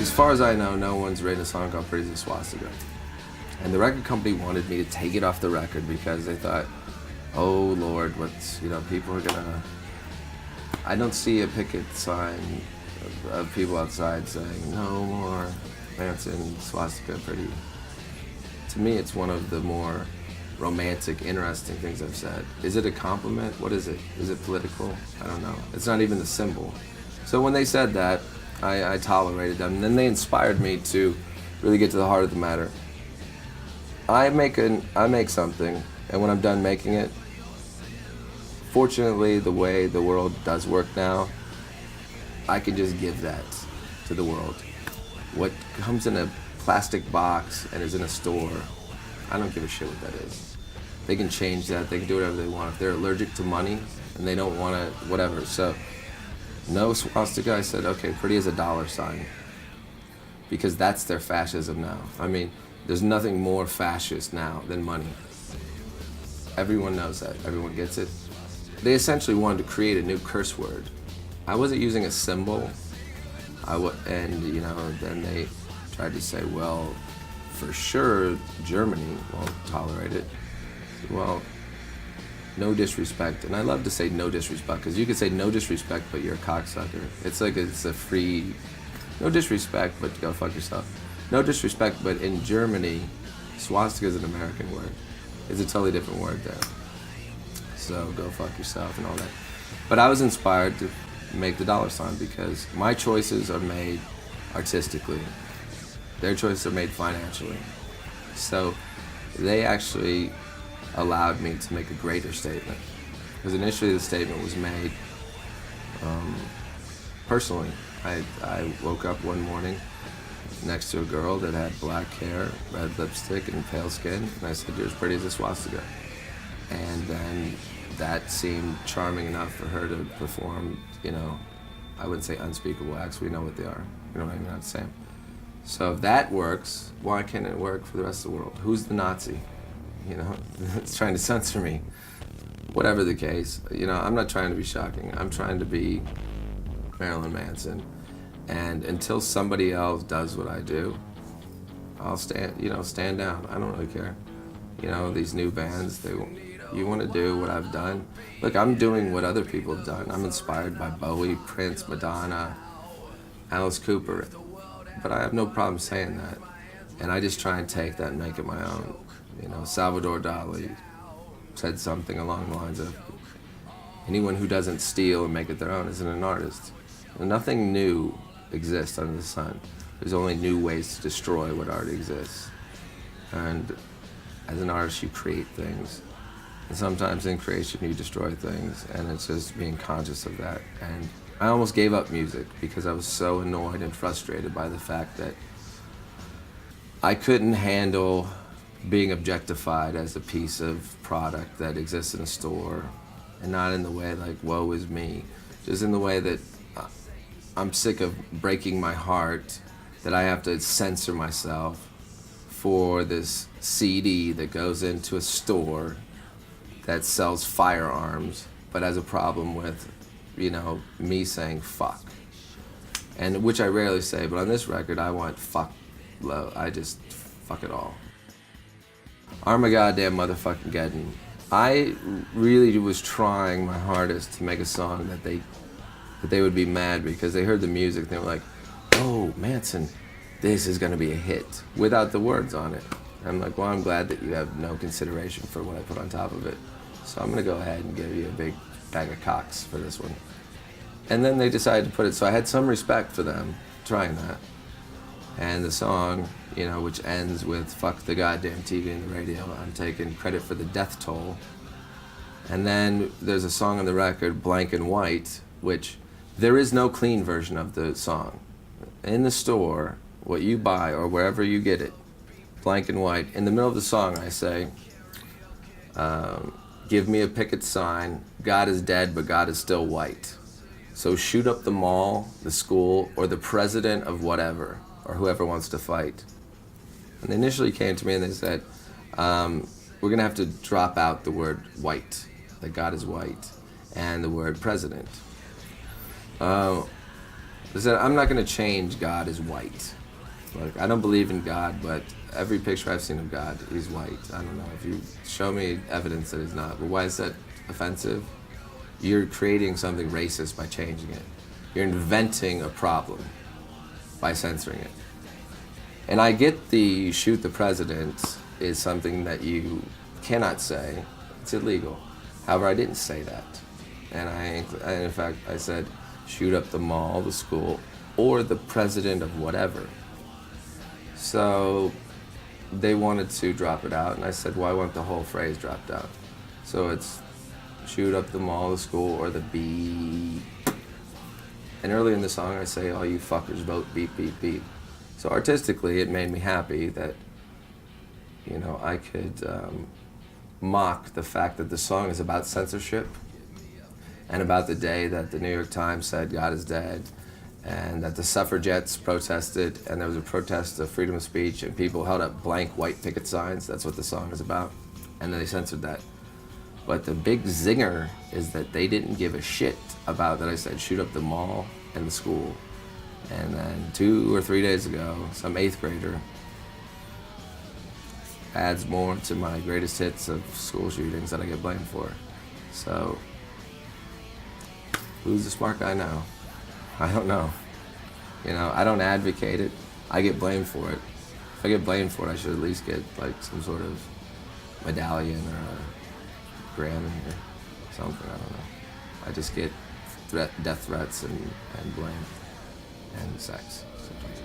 as far as I know, no one's written a song called Pretty as a Swastika. And the record company wanted me to take it off the record because they thought, oh Lord, what's, people are gonna... I don't see a picket sign of people outside saying, no more Manson, swastika, pretty. To me, it's one of the more romantic, interesting things I've said. Is it a compliment? What is it? Is it political? I don't know. It's not even the symbol. So when they said that, I tolerated them. And then they inspired me to really get to the heart of the matter. I make something, and when I'm done making it, fortunately, the way the world does work now, I can just give that to the world. What comes in a plastic box and is in a store, I don't give a shit what that is. They can change that, they can do whatever they want. If they're allergic to money and they don't want to, whatever. So, no swastika, I said, okay, pretty as a dollar sign. Because that's their fascism now. I mean, there's nothing more fascist now than money. Everyone knows that, everyone gets it. They essentially wanted to create a new curse word. I wasn't using a symbol, then they tried to say, well, for sure, Germany won't tolerate it. Well, no disrespect, and I love to say no disrespect, because you could say no disrespect, but you're a cocksucker. It's like it's a free, no disrespect, but go fuck yourself. No disrespect, but in Germany, swastika is an American word. It's a totally different word there. So go fuck yourself and all that. But I was inspired to make the dollar sign because my choices are made artistically. Their choices are made financially. So they actually allowed me to make a greater statement. Because initially the statement was made personally. I woke up one morning next to a girl that had black hair, red lipstick, and pale skin, and I said, you're as pretty as a swastika. And then that seemed charming enough for her to perform, I wouldn't say unspeakable acts, we know what they are. You know what I mean? I'm not saying. So if that works, why can't it work for the rest of the world? Who's the Nazi? It's trying to censor me. Whatever the case, I'm not trying to be shocking. I'm trying to be Marilyn Manson. And until somebody else does what I do, I'll stand down. I don't really care. These new bands, you want to do what I've done. Look, I'm doing what other people have done. I'm inspired by Bowie, Prince, Madonna, Alice Cooper. But I have no problem saying that. And I just try and take that and make it my own. Salvador Dali said something along the lines of, anyone who doesn't steal and make it their own isn't an artist. And nothing new exists under the sun. There's only new ways to destroy what already exists. And as an artist, you create things. And sometimes in creation, you destroy things. And it's just being conscious of that. And I almost gave up music because I was so annoyed and frustrated by the fact that I couldn't handle being objectified as a piece of product that exists in a store, and not in the way like, woe is me, just in the way that I'm sick of breaking my heart that I have to censor myself for this CD that goes into a store that sells firearms, but has a problem with, me saying fuck. And which I rarely say, but on this record, I want fuck low. I just fuck it all. Armagoddamn motherfucking Geddon. I really was trying my hardest to make a song that they would be mad because they heard the music. They were like, oh, Manson, this is gonna be a hit, without the words on it. I'm like, well, I'm glad that you have no consideration for what I put on top of it. So I'm gonna go ahead and give you a big bag of cocks for this one. And then they decided to put it, so I had some respect for them trying that. And the song, which ends with fuck the goddamn TV and the radio, I'm taking credit for the death toll. And then there's a song on the record, Blank and White, which there is no clean version of the song. In the store, what you buy or wherever you get it, Blank and White, in the middle of the song I say, give me a picket sign, God is dead but God is still white. So shoot up the mall, the school, or the president of whatever, or whoever wants to fight. And they initially came to me and they said, we're gonna have to drop out the word white, that God is white, and the word president. Listen, I'm not going to change God is white. Like, I don't believe in God, but every picture I've seen of God, he's white. I don't know. If you show me evidence that he's not, but why is that offensive? You're creating something racist by changing it. You're inventing a problem by censoring it. And I get the shoot the president is something that you cannot say. It's illegal. However, I didn't say that. And in fact, I said, shoot up the mall, the school, or the president of whatever. So they wanted to drop it out, and I said, well, I want the whole phrase dropped out. So it's shoot up the mall, the school, or the beep. And early in the song, I say, all you fuckers vote beep, beep, beep. So artistically, it made me happy that, you know, I could mock the fact that the song is about censorship and about the day that the New York Times said God is dead, and that the suffragettes protested, and there was a protest of freedom of speech, and people held up blank white picket signs. That's what the song is about. And then they censored that. But the big zinger is that they didn't give a shit about that I said shoot up the mall and the school. And then 2 or 3 days ago, some 8th grader adds more to my greatest hits of school shootings that I get blamed for. So, who's the smart guy now? I don't know. You know, I don't advocate it. I get blamed for it. If I get blamed for it, I should at least get like some sort of medallion or a Grammy or something. I don't know. I just get death threats and blame and sex. Sometimes.